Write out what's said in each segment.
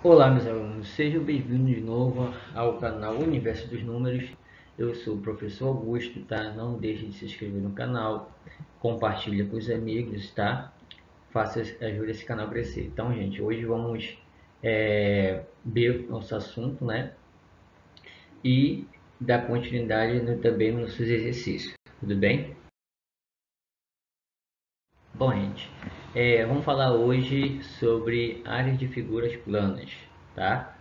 Olá, meus alunos, sejam bem-vindos de novo ao canal Universo dos Números. Eu sou o professor Augusto, tá? Não deixe de se inscrever no canal, compartilhe com os amigos, tá? Ajude esse canal a crescer. Então, gente, hoje vamos ver o nosso assunto, né? E dar continuidade também nos seus exercícios, tudo bem? Bom, gente, vamos falar hoje sobre áreas de figuras planas, tá?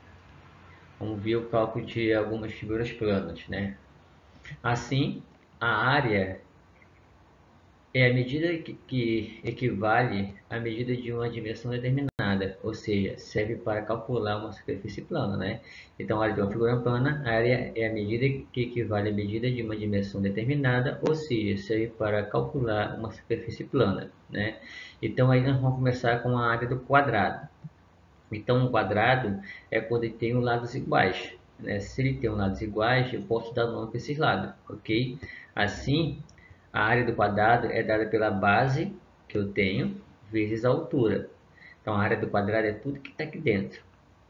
Vamos ver o cálculo de algumas figuras planas, né? Assim, a área é a medida que equivale à medida de uma dimensão determinada, ou seja, serve para calcular uma superfície plana, né? Então, a área de uma figura plana, a área é a medida que equivale à medida de uma dimensão determinada, ou seja, serve para calcular uma superfície plana, né? Então, aí nós vamos começar com a área do quadrado. Então, um quadrado é quando ele tem os lados iguais, né? Se ele tem os lados iguais, eu posso dar nome para esses lados, ok? Assim, a área do quadrado é dada pela base que eu tenho vezes a altura. Então, a área do quadrado é tudo que está aqui dentro,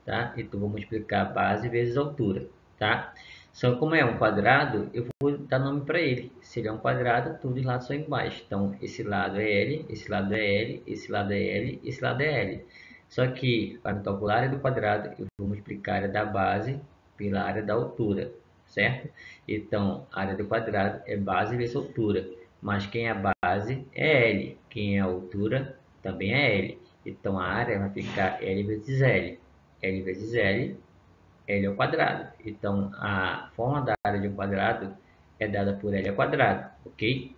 tá? Então, vou multiplicar a base vezes a altura, tá? Só como é um quadrado, eu vou dar nome para ele. Se ele é um quadrado, todos os lados são iguais. Então, esse lado é L, esse lado é L, esse lado é L, esse lado é L. Só que, para calcular a área do quadrado, eu vou multiplicar a área da base pela área da altura, certo? Então, a área do quadrado é base vezes altura. Mas quem é a base é L. Quem é a altura também é L. Então, a área vai ficar L vezes L. L vezes L, L ao quadrado. Então, a forma da área de um quadrado é dada por L ao quadrado, ok?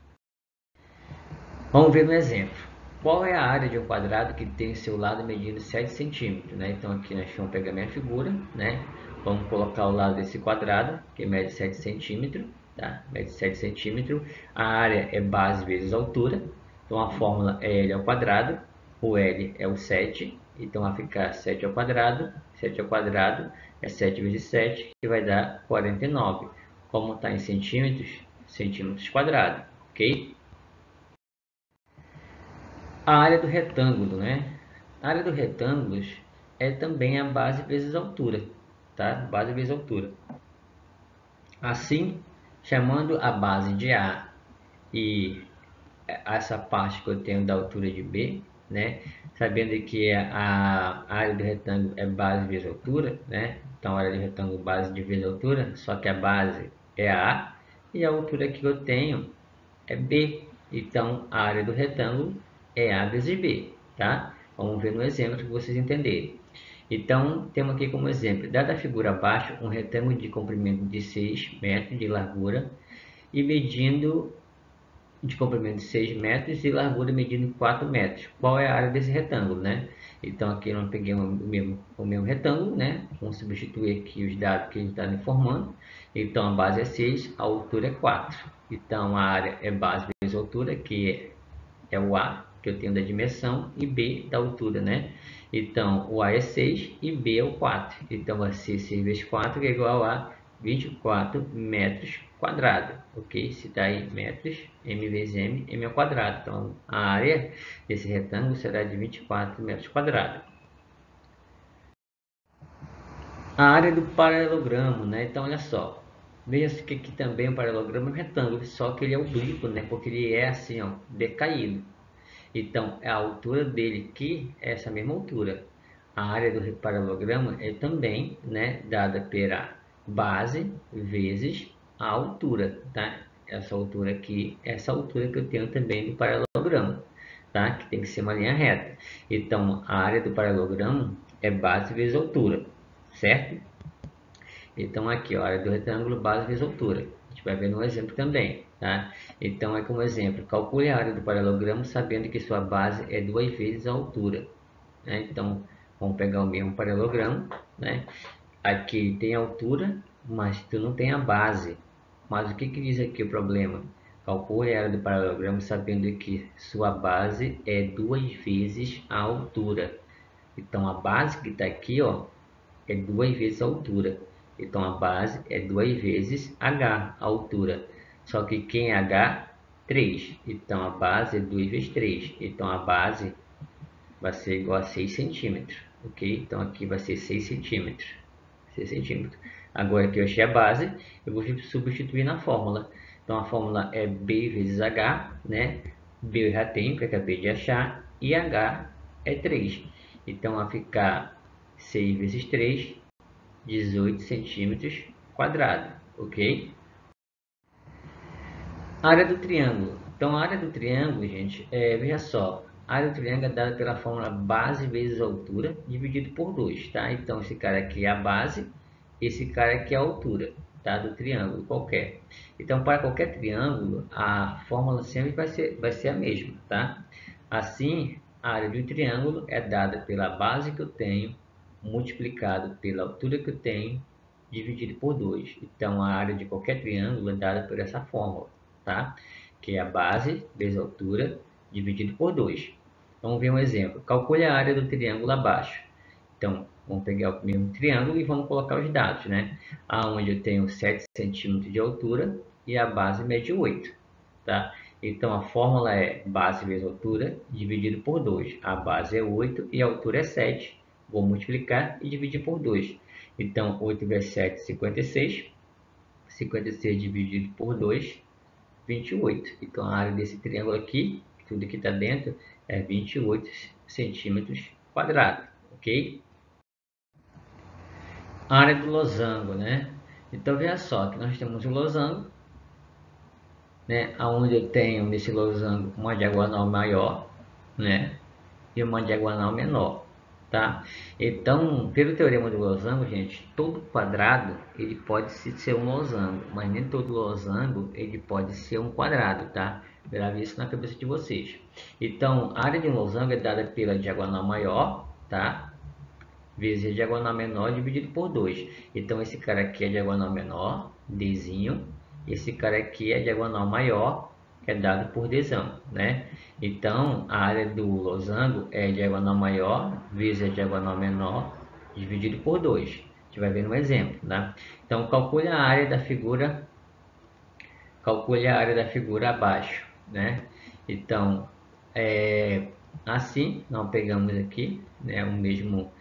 Vamos ver um exemplo. Qual é a área de um quadrado que tem seu lado medindo 7 centímetros, né? Então, aqui nós vamos pegar minha figura, né? Vamos colocar o lado desse quadrado, que mede 7 centímetros, tá? Mede 7 centímetros. A área é base vezes altura. Então, a fórmula é L ao quadrado. O L é o 7. Então, vai ficar 7 ao quadrado. 7 ao quadrado é 7 vezes 7, que vai dar 49. Como está em centímetros, centímetros quadrados, ok? A área do retângulo, né? A área do retângulo é também a base vezes a altura, tá? Base vezes a altura. Assim, chamando a base de A e essa parte que eu tenho da altura de B, né? Sabendo que a área do retângulo é base vezes altura, né? Então, a área do retângulo base de vezes altura, só que a base é A e a altura que eu tenho é B. Então, a área do retângulo é A vezes B, tá? Vamos ver no exemplo para vocês entenderem. Então, temos aqui como exemplo, dada a figura abaixo, um retângulo de comprimento de 6 metros de largura e medindo de comprimento de 6 metros e largura medindo 4 metros. Qual é a área desse retângulo, né? Então, aqui eu peguei o mesmo retângulo, né? Vamos substituir aqui os dados que a gente está informando. Então, a base é 6, a altura é 4. Então, a área é base vezes altura, que é o A, que eu tenho da dimensão, e B da altura, né? Então, o A é 6 e B é o 4. Então, vai ser 6 vezes 4 que é igual a 24 metros quadrados, ok? Se está aí metros, M vezes M, M ao quadrado. Então, a área desse retângulo será de 24 metros quadrados. A área do paralelogramo, né? Então, olha só. Veja que aqui também o paralelogramo é um retângulo, só que ele é oblíquo, né? Porque ele é assim, ó, decaído. Então, a altura dele, que é essa mesma altura. A área do paralelogramo é também, né, dada pela base vezes a altura, tá? Essa altura aqui, essa altura que eu tenho também do paralelogramo, tá? Que tem que ser uma linha reta. Então, a área do paralelogramo é base vezes altura, certo? Então, aqui, ó, a área do retângulo, base vezes altura. A gente vai ver no exemplo também, tá? Então, é como exemplo, calcule a área do paralelogramo sabendo que sua base é 2 vezes a altura, né? Então, vamos pegar o mesmo paralelogramo, né? Aqui tem a altura, mas tu não tem a base. Mas o que diz aqui o problema? Calcule a área do paralelogramo sabendo que sua base é 2 vezes a altura. Então, a base que está aqui, ó, é 2 vezes a altura. Então, a base é 2 vezes H, a altura. Só que quem é H? 3. Então, a base é 2 vezes 3. Então, a base vai ser igual a 6 centímetros. ok? Então aqui vai ser 6 centímetros. 6 centímetros. Agora que eu achei a base, eu vou substituir na fórmula. Então a fórmula é B vezes H, né? B eu já tenho, que eu acabei de achar, e H é 3. Então vai ficar 6 vezes 3, 18 centímetros quadrados, ok? Área do triângulo. Então, a área do triângulo, gente, veja só, a área do triângulo é dada pela fórmula base vezes altura dividido por 2, tá? Então, esse cara aqui é a base, esse cara aqui é a altura, tá? Do triângulo qualquer. Então, para qualquer triângulo, a fórmula sempre vai ser a mesma, tá? Assim, a área do triângulo é dada pela base que eu tenho, multiplicado pela altura que eu tenho, dividido por 2. Então, a área de qualquer triângulo é dada por essa fórmula, tá? Que é a base vezes a altura dividido por 2. Vamos ver um exemplo. Calcule a área do triângulo abaixo. Então, vamos pegar o mesmo triângulo e vamos colocar os dados, né? Aonde eu tenho 7 centímetros de altura e a base mede 8, tá? Então, a fórmula é base vezes altura dividido por 2. A base é 8 e a altura é 7. Vou multiplicar e dividir por 2. Então, 8 vezes 7, 56. 56 dividido por 2, 28. Então, a área desse triângulo aqui, tudo que está dentro, é 28 centímetros quadrados, ok? A área do losango, né? Então, veja só, que nós temos um losango, né? Onde eu tenho nesse losango uma diagonal maior, né? E uma diagonal menor, tá? Então, pelo teorema do losango, gente, todo quadrado ele pode ser um losango, mas nem todo losango ele pode ser um quadrado, tá? Grave isso na cabeça de vocês. Então, a área de um losango é dada pela diagonal maior, tá? Vezes a diagonal menor dividido por 2. Então, esse cara aqui é a diagonal menor, Dzinho. Esse cara aqui é a diagonal maior, que é dado por Dzão, né? Então, a área do losango é a diagonal maior vezes a diagonal menor dividido por 2. A gente vai ver no exemplo, né? Então, calcule a área da figura abaixo, né? Então, assim, nós pegamos aqui, né, o mesmo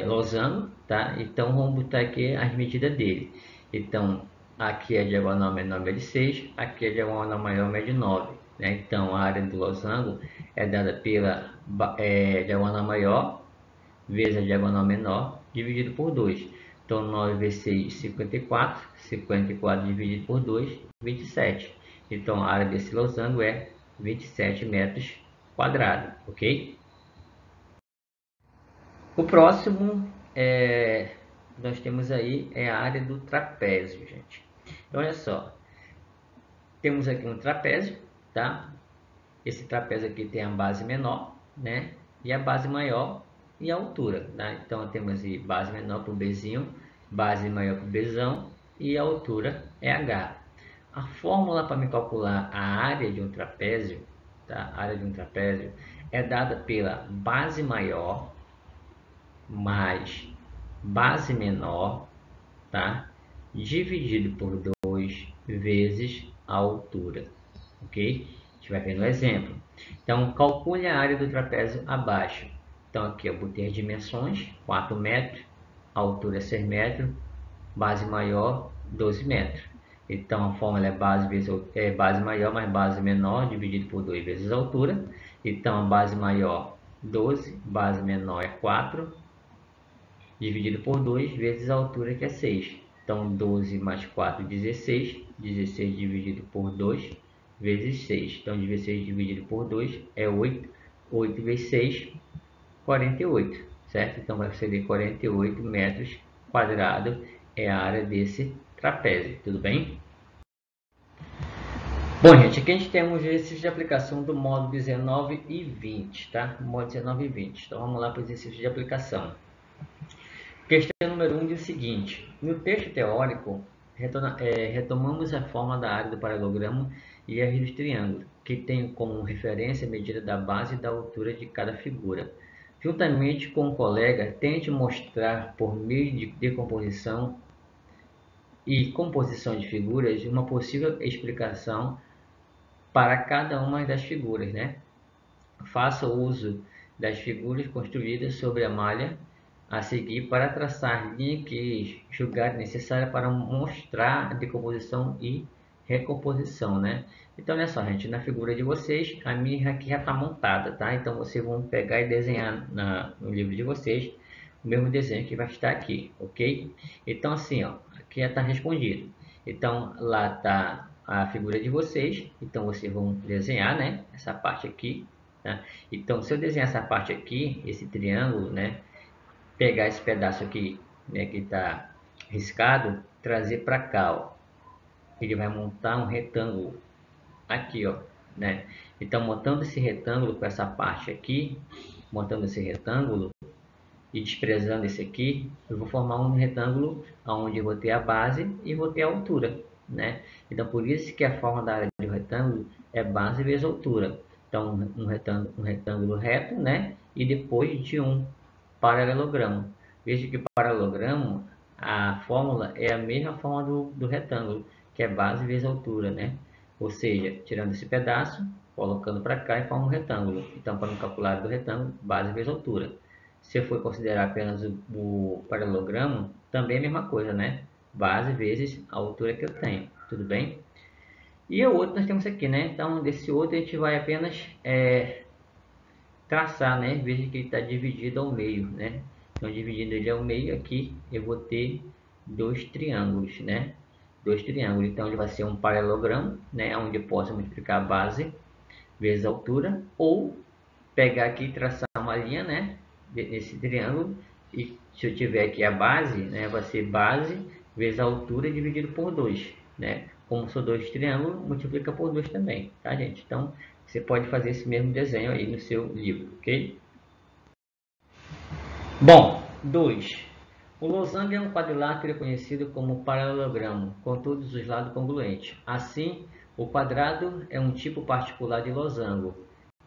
losango, tá? Então, vamos botar aqui as medidas dele. Então, aqui a diagonal menor mede 6, aqui a diagonal maior mede 9, né? Então, a área do losango é dada pela diagonal maior vezes a diagonal menor dividido por 2. Então, 9 vezes 6, 54. 54 dividido por 2, 27. Então, a área desse losango é 27 metros quadrados, ok? O próximo nós temos aí a área do trapézio, gente. Então, olha só, temos aqui um trapézio, tá? Esse trapézio aqui tem a base menor, né? E a base maior e a altura, tá? Então, temos aí base menor para o Bzinho, base maior para o Bzão e a altura é H. A fórmula para me calcular a área de um trapézio, tá? A área de um trapézio é dada pela base maior mais base menor, tá? Dividido por 2 vezes a altura, ok? A gente vai ver no exemplo. Então, calcule a área do trapézio abaixo. Então, aqui eu botei as dimensões, 4 metros, a altura é 6 metros, base maior, 12 metros. Então, a fórmula é base maior mais base menor, dividido por 2 vezes a altura. Então, a base maior, 12, base menor é 4, dividido por 2 vezes a altura, que é 6. Então, 12 mais 4, 16. 16 dividido por 2 vezes 6. Então, 16 dividido por 2 é 8. 8 vezes 6, 48, certo? Então, vai ser 48 metros quadrados é a área desse trapézio, tudo bem? Bom, gente, aqui a gente tem um exercício de aplicação do módulo 19 e 20, tá? Módulo 19 e 20. Então, vamos lá para o exercício de aplicação. Questão número 1 diz o seguinte: no texto teórico, retomamos a forma da área do paralelogramo e a rede do triângulo, que tem como referência a medida da base e da altura de cada figura. Juntamente com o colega, tente mostrar, por meio de decomposição e composição de figuras, uma possível explicação para cada uma das figuras, né? Faça uso das figuras construídas sobre a malha a seguir para traçar a linha que julgar necessária para mostrar a decomposição e recomposição, né? Então, olha só, gente, na figura de vocês, a minha aqui já está montada, tá? Então, vocês vão pegar e desenhar no livro de vocês o mesmo desenho que vai estar aqui, ok? Então, assim, ó, aqui já está respondido. Então, lá está a figura de vocês, então vocês vão desenhar, né, essa parte aqui, tá? Então, se eu desenhar essa parte aqui, esse triângulo, né, pegar esse pedaço aqui, né, que está riscado, trazer para cá, ó. Ele vai montar um retângulo aqui, ó, né? Então, montando esse retângulo com essa parte aqui, montando esse retângulo e desprezando esse aqui, eu vou formar um retângulo onde eu vou ter a base e vou ter a altura, né? Então, por isso que a forma da área de um retângulo é base vezes altura. Então, um retângulo reto, né? E depois de um paralelogramo. Veja que paralelogramo, a fórmula é a mesma forma do retângulo, que é base vezes altura, né? Ou seja, tirando esse pedaço, colocando para cá e forma um retângulo. Então, para me calcular do retângulo, base vezes altura. Se eu for considerar apenas o paralelogramo, também é a mesma coisa, né? Base vezes a altura que eu tenho, tudo bem? E o outro nós temos aqui, né? Então, desse outro a gente vai apenas traçar, né? Veja que ele está dividido ao meio, né? Então, dividindo ele ao meio aqui, eu vou ter dois triângulos, né? Dois triângulos. Então, ele vai ser um paralelogramo, né? Onde eu posso multiplicar a base vezes a altura, ou pegar aqui e traçar uma linha, né? Nesse triângulo. E se eu tiver aqui a base, né? Vai ser base vezes a altura dividido por 2, né? Como são dois triângulos, multiplica por 2 também, tá, gente? Então, você pode fazer esse mesmo desenho aí no seu livro, ok? Bom, 2. O losango é um quadrilátero conhecido como paralelogramo, com todos os lados congruentes. Assim, o quadrado é um tipo particular de losango.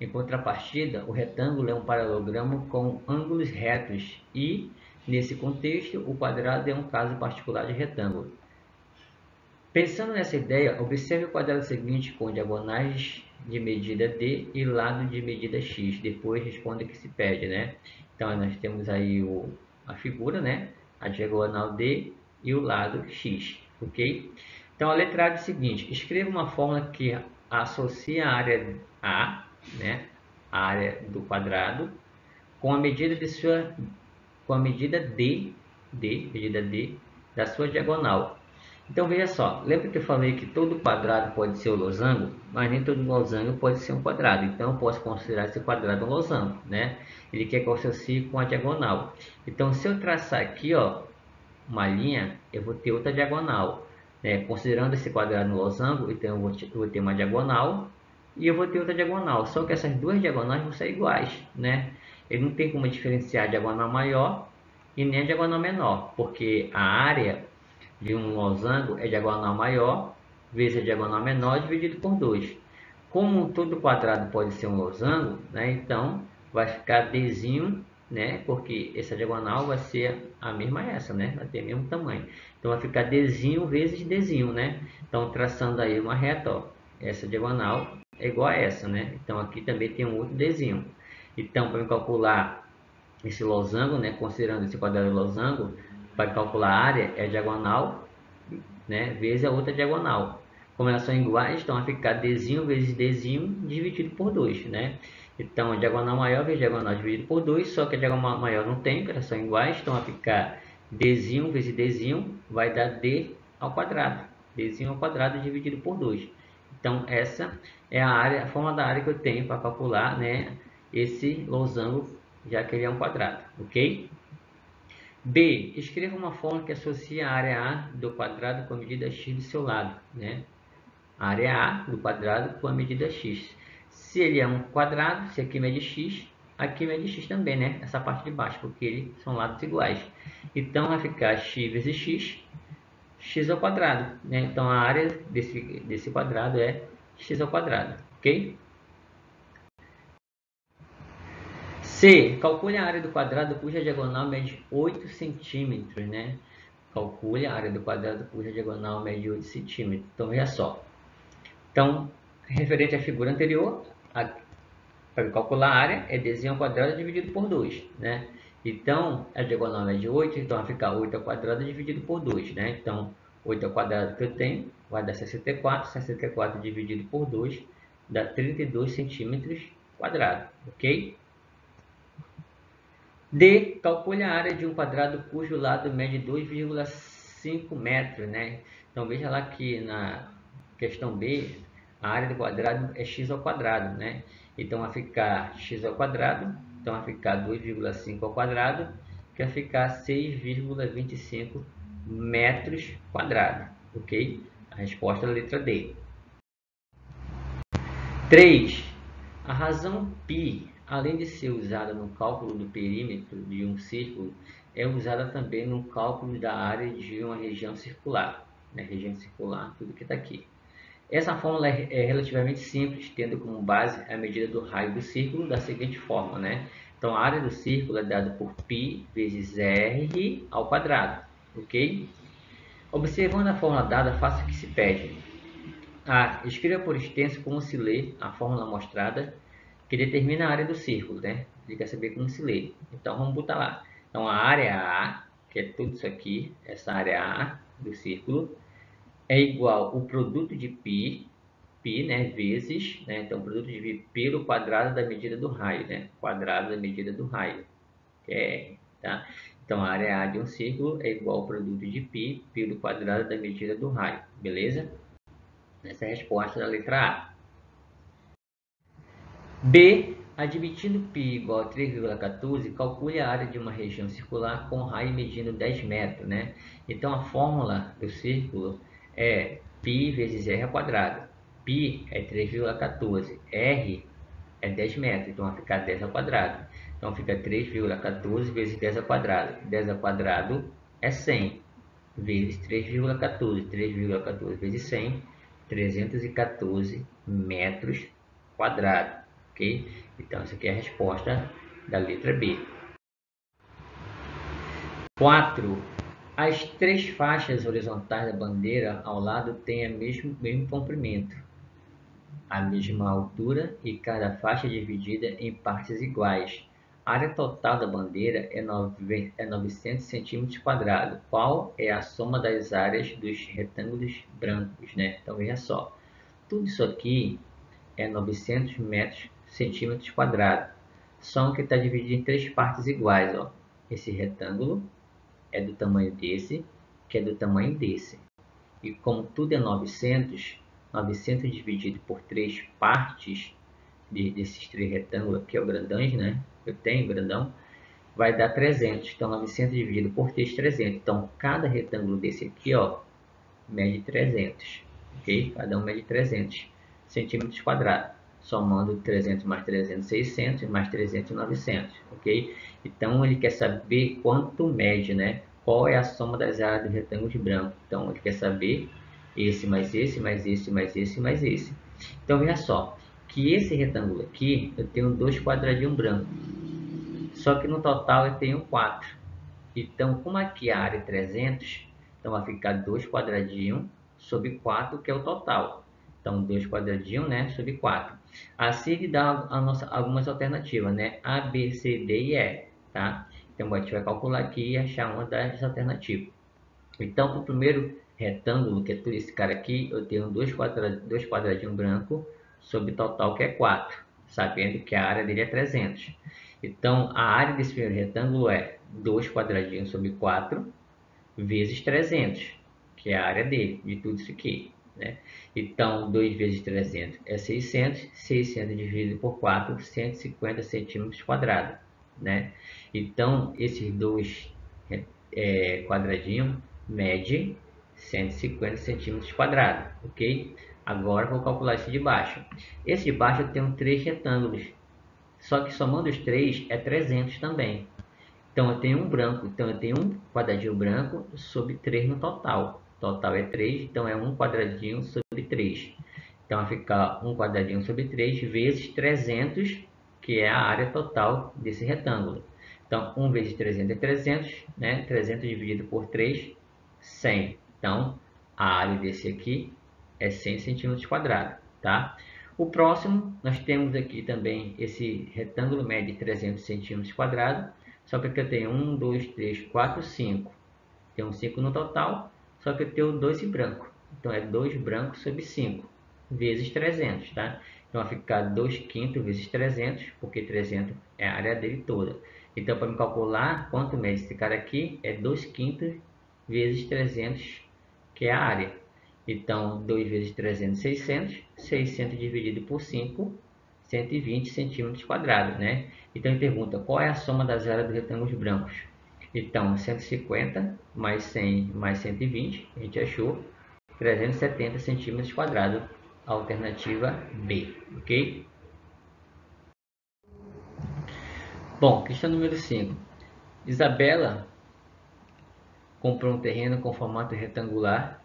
Em contrapartida, o retângulo é um paralelogramo com ângulos retos e, nesse contexto, o quadrado é um caso particular de retângulo. Pensando nessa ideia, observe o quadrado seguinte com diagonais de medida D e lado de medida X. Depois responda o que se pede, né? Então, nós temos aí a figura, né? A diagonal D e o lado X, ok? Então, a letra A é o seguinte. Escreva uma fórmula que associa a área A, né? A área do quadrado, com a medida com a medida medida D da sua diagonal. Então veja só, lembra que eu falei que todo quadrado pode ser um losango, mas nem todo losango pode ser um quadrado. Então eu posso considerar esse quadrado um losango, né? Ele quer que eu associe com a diagonal. Então se eu traçar aqui, ó, uma linha, eu vou ter outra diagonal, né? Considerando esse quadrado um losango, então eu vou ter uma diagonal e eu vou ter outra diagonal. Só que essas duas diagonais vão ser iguais, né? Ele não tem como diferenciar a diagonal maior e nem a diagonal menor, porque a área de um losango é diagonal maior vezes a diagonal menor dividido por 2. Como todo quadrado pode ser um losango, né, então vai ficar Dzinho, né, porque essa diagonal vai ser a mesma essa, né, vai ter o mesmo tamanho. Então vai ficar Dzinho vezes Dzinho, né? Então traçando aí uma reta, ó, essa diagonal é igual a essa, né? Então aqui também tem um outro Dzinho. Então para calcular esse losango, né, considerando esse quadrado losango, para calcular a área é diagonal, né, vezes a outra diagonal. Como elas são iguais, então vai ficar Dzinho vezes Dzinho dividido por 2, né? Então, a diagonal maior vezes diagonal dividido por 2, só que a diagonal maior não tem, porque elas são iguais, então vai ficar Dzinho vezes Dzinho, vai dar D ao quadrado. Dzinho ao quadrado dividido por 2. Então, essa é a área, a forma da área que eu tenho para calcular, né, esse losango, já que ele é um quadrado, ok? B. Escreva uma fórmula que associa a área A do quadrado com a medida x do seu lado, né? A área A do quadrado com a medida x. Se ele é um quadrado, se aqui mede x, aqui mede x também, né? Essa parte de baixo, porque eles são lados iguais. Então, vai ficar x vezes x ao quadrado, né? Então, a área desse quadrado é x ao quadrado, ok? C. Calcule a área do quadrado cuja diagonal mede 8 centímetros, né? Calcule a área do quadrado cuja diagonal mede 8 centímetros. Então, veja só. Então, referente à figura anterior, Para calcular a área, é dz ao quadrado dividido por 2, né? Então, a diagonal é de 8, então vai ficar 8 ao quadrado dividido por 2, né? Então, 8 ao quadrado que eu tenho vai dar 64, 64 dividido por 2 dá 32 centímetros quadrados, ok? D. Calcule a área de um quadrado cujo lado mede 2,5 metros, né? Então, veja lá que na questão B, a área do quadrado é x ao quadrado, né? Então, vai ficar x ao quadrado, então vai ficar 2,5 ao quadrado, que vai ficar 6,25 metros quadrados, ok? A resposta é a letra D. 3. A razão π, além de ser usada no cálculo do perímetro de um círculo, é usada também no cálculo da área de uma região circular, né? Região circular, tudo que está aqui. Essa fórmula é relativamente simples, tendo como base a medida do raio do círculo da seguinte forma, né? Então, a área do círculo é dada por π vezes r ao quadrado, ok? Observando a fórmula dada, faça o que se pede. A. Escreva por extenso como se lê a fórmula mostrada que determina a área do círculo, né? Ele quer saber como se lê. Então, vamos botar lá. Então, a área A, que é tudo isso aqui, essa área A do círculo, é igual ao produto de π, né, vezes, né? Então, o produto de π pelo quadrado da medida do raio, né? Quadrado da medida do raio, que é R, tá? Então, a área A de um círculo é igual ao produto de π pelo quadrado da medida do raio, beleza? Essa é a resposta da letra A. B. Admitindo π igual a 3,14, calcule a área de uma região circular com raio medindo 10 metros, né? Então, a fórmula do círculo é π vezes r ao quadrado. Π é 3,14, r é 10 metros, então vai ficar 10 ao quadrado. Então, fica 3,14 vezes 10 ao quadrado. 10 ao quadrado é 100, vezes 3,14. 3,14 vezes 100, 314 metros quadrados, ok? Então, essa aqui é a resposta da letra B. 4. As três faixas horizontais da bandeira ao lado têm o mesmo comprimento, a mesma altura e cada faixa dividida em partes iguais. A área total da bandeira é 900 centímetros quadrados. Qual é a soma das áreas dos retângulos brancos, né? Então, veja só. Tudo isso aqui é 900 centímetros quadrados. Só que está dividido em três partes iguais, ó. Esse retângulo é do tamanho desse, que é do tamanho desse. E como tudo é 900 dividido por três partes desses três retângulos aqui, ó, grandões, né? Eu tenho grandão, vai dar 300. Então, 900 dividido por 3, 300. Então, cada retângulo desse aqui, ó, mede 300, ok? Cada um mede 300 centímetros quadrados. Somando 300 mais 300, 600, mais 300, 900, ok? Então, ele quer saber quanto mede, né? Qual é a soma das áreas do retângulo de branco. Então, ele quer saber esse mais esse, mais esse, mais esse, mais esse. Então, veja só, que esse retângulo aqui, eu tenho dois quadradinhos brancos. Só que no total eu tenho 4. Então, como aqui a área é 300, então vai ficar 2 quadradinhos sobre 4, que é o total. Então, 2 quadradinhos, né, sobre 4. Assim ele dá algumas alternativas, né? A, B, C, D e E, tá? Então, a gente vai calcular aqui e achar uma das alternativas. Então, para o primeiro retângulo, que é todo esse cara aqui, eu tenho dois quadradinhos brancos sobre total, que é 4, sabendo que a área dele é 300. Então, a área desse primeiro retângulo é 2 quadradinhos sobre 4 vezes 300, que é a área dele, de tudo isso aqui, né? Então, 2 vezes 300 é 600, 600 dividido por 4, 150 centímetros quadrados, né? Então, esses dois quadradinhos mede 150 centímetros quadrados, ok? Agora, vou calcular esse de baixo. Esse de baixo eu tenho 3 retângulos, só que somando os 3 é 300 também. Então, eu tenho um branco. Então, eu tenho um quadradinho branco sobre 3 no total. Total é 3, então é um quadradinho sobre 3. Então, vai ficar um quadradinho sobre 3 vezes 300, que é a área total desse retângulo. Então, 1 vezes 300 é 300, né? 300 dividido por 3, 100. Então, a área desse aqui é 100 centímetros quadrados, tá? O próximo, nós temos aqui também esse retângulo mede 300 centímetros quadrados, só que aqui eu tenho 1, 2, 3, 4, 5. Tem um 5 no total, só que eu tenho 2 em branco. Então é 2 branco sobre 5, vezes 300, tá? Então vai ficar 2 quintos vezes 300, porque 300 é a área dele toda. Então para me calcular quanto mede esse cara aqui, é 2 quintos vezes 300, que é a área. Então 2 vezes 300, 600. 600 dividido por 5, 120 centímetros quadrados, né? Então ele pergunta qual é a soma das áreas dos retângulos brancos. Então 150 mais 100 mais 120, a gente achou 370 centímetros quadrados, alternativa B, ok? Bom, questão número 5. Isabela comprou um terreno com formato retangular,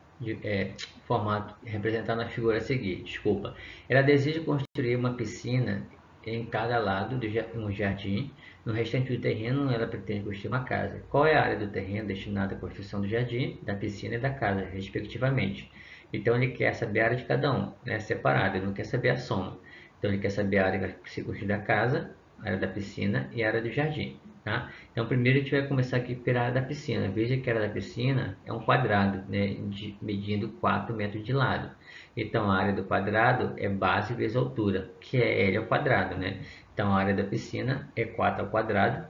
formato representado na figura a seguir. Desculpa. Ela deseja construir uma piscina em cada lado de um jardim. No restante do terreno, ela pretende construir uma casa. Qual é a área do terreno destinada à construção do jardim, da piscina e da casa, respectivamente? Então, ele quer saber a área de cada um, né, separado. Ele não quer saber a soma. Então, ele quer saber a área que vai ser construída da casa, a área da piscina e a área do jardim. Tá? Então, primeiro a gente vai começar aqui pela área da piscina. Veja que a área da piscina é um quadrado, né, medindo 4 metros de lado. Então, a área do quadrado é base vezes altura, que é L ao quadrado, né? Então, a área da piscina é 4 ao quadrado.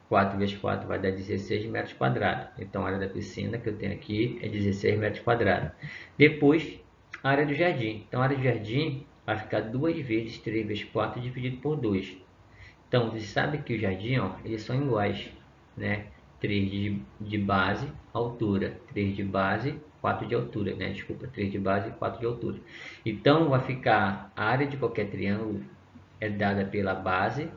4 vezes 4 vai dar 16 metros quadrados. Então, a área da piscina que eu tenho aqui é 16 metros quadrados. Depois, a área do jardim. Então, a área do jardim vai ficar 2 vezes 3 vezes 4 dividido por 2. Então, você sabe que o jardim, ó, eles são iguais, né? 3 de base, altura. 3 de base, 4 de altura, né? Desculpa, 3 de base, 4 de altura. Então, vai ficar a área de qualquer triângulo é dada pela base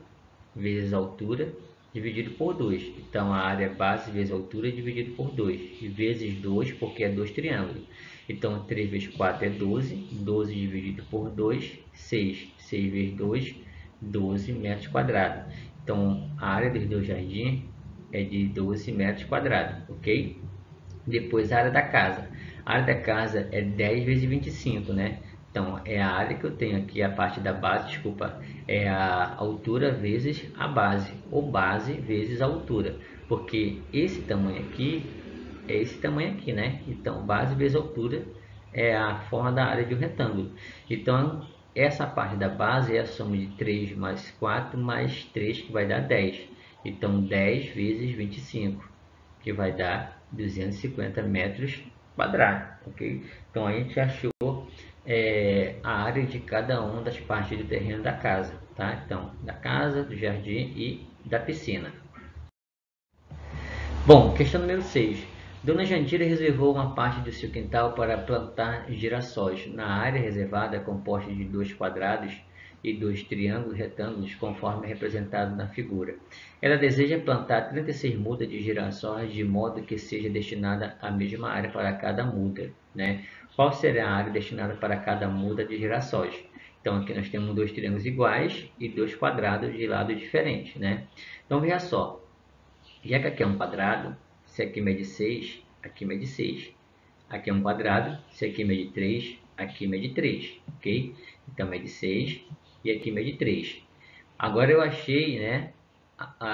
vezes altura dividido por 2. Então, a área base vezes altura dividido por 2. Vezes 2, porque é 2 triângulos. Então, 3 vezes 4 é 12. 12 dividido por 2, 6. 6 vezes 2, 12 metros quadrados. Então, a área do jardim é de 12 metros quadrados, ok? Depois, a área da casa. A área da casa é 10 vezes 25, né? Então, é a área que eu tenho aqui, a parte da base, desculpa, é a altura vezes a base, ou base vezes a altura, porque esse tamanho aqui é esse tamanho aqui, né? Então, base vezes altura é a forma da área de um retângulo. Então, essa parte da base é a soma de 3 mais 4 mais 3, que vai dar 10. Então, 10 vezes 25, que vai dar 250 metros quadrados, ok? Então, a gente achou a área de cada uma das partes do terreno da casa, tá? Então, da casa, do jardim e da piscina. Bom, questão número 6. Dona Jandira reservou uma parte do seu quintal para plantar girassóis. Na área reservada, composta de 2 quadrados e 2 triângulos retângulos, conforme representado na figura. Ela deseja plantar 36 mudas de girassóis de modo que seja destinada a mesma área para cada muda, né? Qual será a área destinada para cada muda de girassóis? Então, aqui nós temos 2 triângulos iguais e 2 quadrados de lado diferentes, né? Então, veja só. Já que aqui é um quadrado, se aqui mede 6, aqui mede 6. Aqui é um quadrado, se aqui mede 3, aqui mede 3, ok? Então, mede 6 e aqui mede 3. Agora eu achei, né,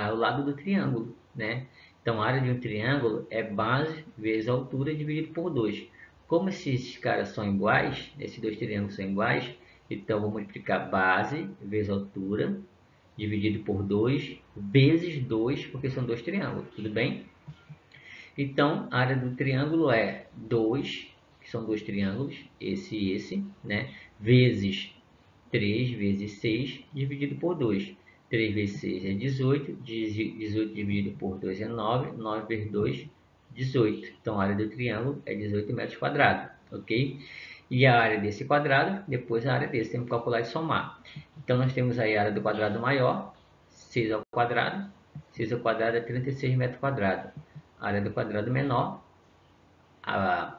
o lado do triângulo, né? Então, a área de um triângulo é base vezes altura dividido por 2. Como esses caras são iguais, esses dois triângulos são iguais, então vou multiplicar base vezes altura dividido por 2 vezes 2, porque são dois triângulos, tudo bem? Então, a área do triângulo é 2, que são dois triângulos, esse e esse, né? Vezes 3 vezes 6, dividido por 2. 3 vezes 6 é 18, 18 dividido por 2 é 9, 9 vezes 2, 18. Então, a área do triângulo é 18 metros quadrados, ok? E a área desse quadrado, depois a área desse, temos que calcular e somar. Então, nós temos aí a área do quadrado maior, 6 ao quadrado. 6 ao quadrado é 36 metros quadrados. A área do quadrado menor, a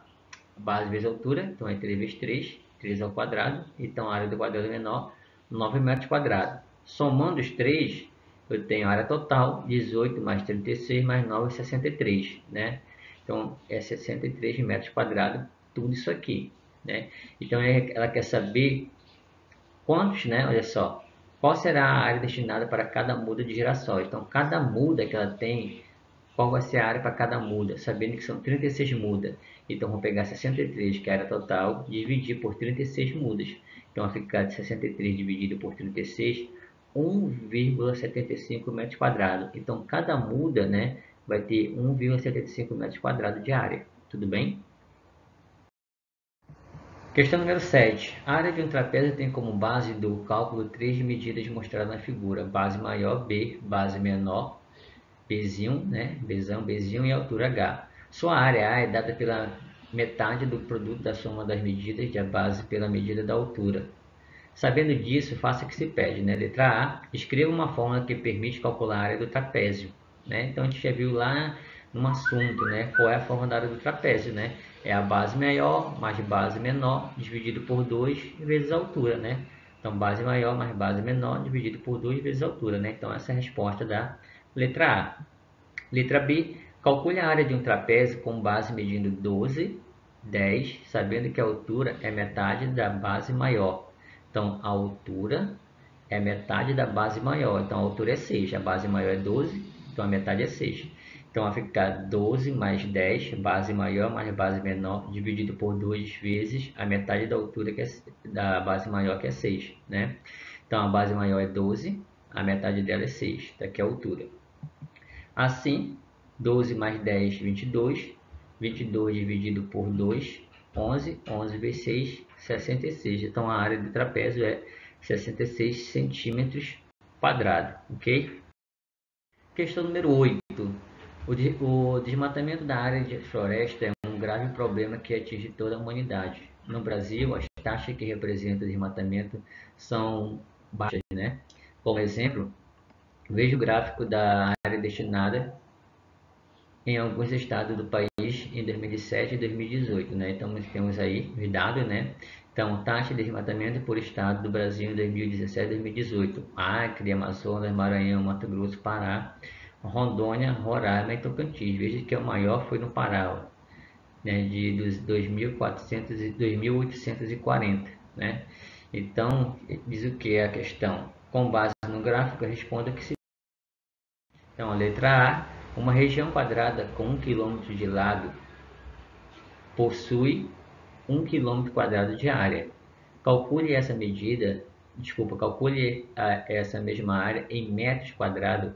base vezes a altura, então é 3 vezes 3, 3 ao quadrado. Então, a área do quadrado menor, 9 metros quadrados. Somando os 3, eu tenho a área total, 18 mais 36 mais 9, 63, né? Então, é 63 metros quadrados, tudo isso aqui, né? Então, ela quer saber quantos, né? Olha só, qual será a área destinada para cada muda de girassol? Então, cada muda que ela tem, qual vai ser a área para cada muda? Sabendo que são 36 mudas. Então, vou pegar 63, que é a área total, dividir por 36 mudas. Então, vai ficar de 63 dividido por 36, 1,75 metros quadrados. Então, cada muda, né, vai ter 1,75 metros quadrados de área. Tudo bem? Questão número 7. A área de um trapézio tem como base do cálculo três medidas mostradas na figura. Base maior, B, base menor, Bzinho, né? Bzinho e altura H. Sua área A é dada pela metade do produto da soma das medidas de a base pela medida da altura. Sabendo disso, faça o que se pede, né? Letra A, escreva uma fórmula que permite calcular a área do trapézio, né? Então a gente já viu lá no assunto, né? Qual é a fórmula da área do trapézio, né? É a base maior mais base menor dividido por 2 vezes a altura, né? Então base maior mais base menor dividido por 2 vezes a altura, né? Então essa é a resposta da letra A. Letra B, calcule a área de um trapézio com base medindo 12, 10, sabendo que a altura é metade da base maior. Então, a altura é metade da base maior. Então, a altura é 6. A base maior é 12, então a metade é 6. Então, vai ficar 12 mais 10, base maior mais base menor, dividido por 2 vezes a metade da altura que é, da base maior, que é 6, né? Então, a base maior é 12, a metade dela é 6, daqui é a altura. Assim, 12 mais 10, 22. 22 dividido por 2, 11. 11 vezes 6, 66. Então, a área do trapézio é 66 centímetros quadrados, ok? Questão número 8. O desmatamento da área de floresta é um grave problema que atinge toda a humanidade. No Brasil, as taxas que representam o desmatamento são baixas, né? Como exemplo, veja o gráfico da área destinada em alguns estados do país em 2017 e 2018, né? Então, nós temos aí os dados, né? Então, taxa de desmatamento por estado do Brasil em 2017 e 2018. Acre, Amazonas, Maranhão, Mato Grosso, Pará, Rondônia, Roraima e Tocantins. Veja que o maior foi no Pará, né? De 2.400 e 2.840, né? Então, diz o que é a questão? Com base no gráfico, responda o que se... Então, a letra A, uma região quadrada com 1 km de lado possui 1 km quadrado de área. Calcule essa medida, calcule essa mesma área em metros quadrados,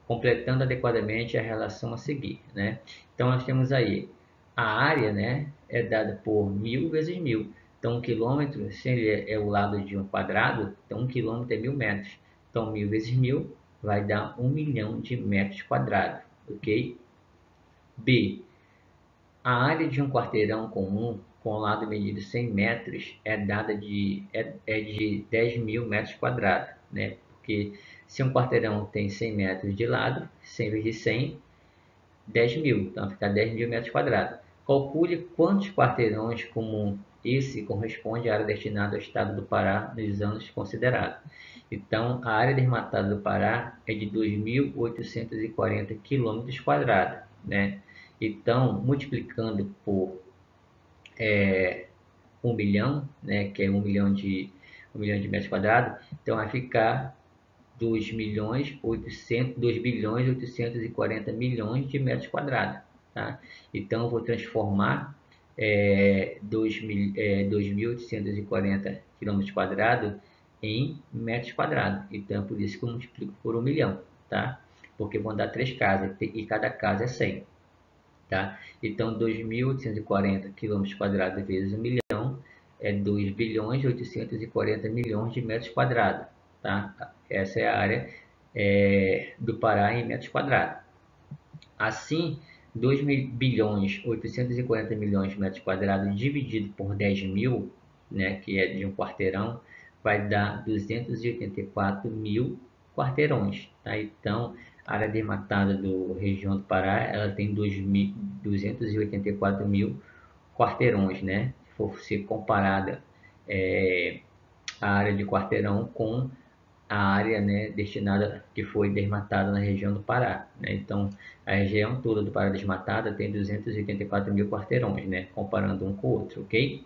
completando adequadamente a relação a seguir, né? Então, nós temos aí a área, né, é dada por 1.000 vezes 1.000. Então, 1 quilômetro, se ele é o lado de um quadrado, então 1 quilômetro é 1.000 metros. Então, 1.000 vezes 1.000 vai dar 1 milhão de metros quadrados, ok? B. A área de um quarteirão comum com lado medido 100 metros é dada de 10.000 metros quadrados, né? Porque se um quarteirão tem 100 metros de lado, 100 vezes 100, 10.000. Então, fica 10.000 metros quadrados. Calcule quantos quarteirões comum esse corresponde à área destinada ao estado do Pará nos anos considerados. Então, a área desmatada do Pará é de 2.840 km², né? Então, multiplicando por 1 milhão, né, que é 1 milhão de metros quadrados, então vai ficar 2.840 milhões de metros quadrados, tá? Então, eu vou transformar 2.840 quilômetros quadrados em metros quadrados. Então, é por isso que eu multiplico por 1 milhão, tá? Porque vão dar 3 casas e cada casa é 100, tá? Então, 2.840 quilômetros quadrados vezes 1 milhão é 2.840 milhões de metros quadrados, tá? Essa é a área do Pará em metros quadrados. Assim, 2.840 milhões de metros quadrados dividido por 10.000, né, que é de um quarteirão, vai dar 284 mil quarteirões, tá? Então, a área desmatada do região do Pará, ela tem 284 mil quarteirões, né? Se for ser comparada a área de quarteirão com a área, né, destinada, que foi desmatada na região do Pará, né? Então, a região toda do Pará desmatada tem 284 mil quarteirões, né, comparando um com o outro, ok?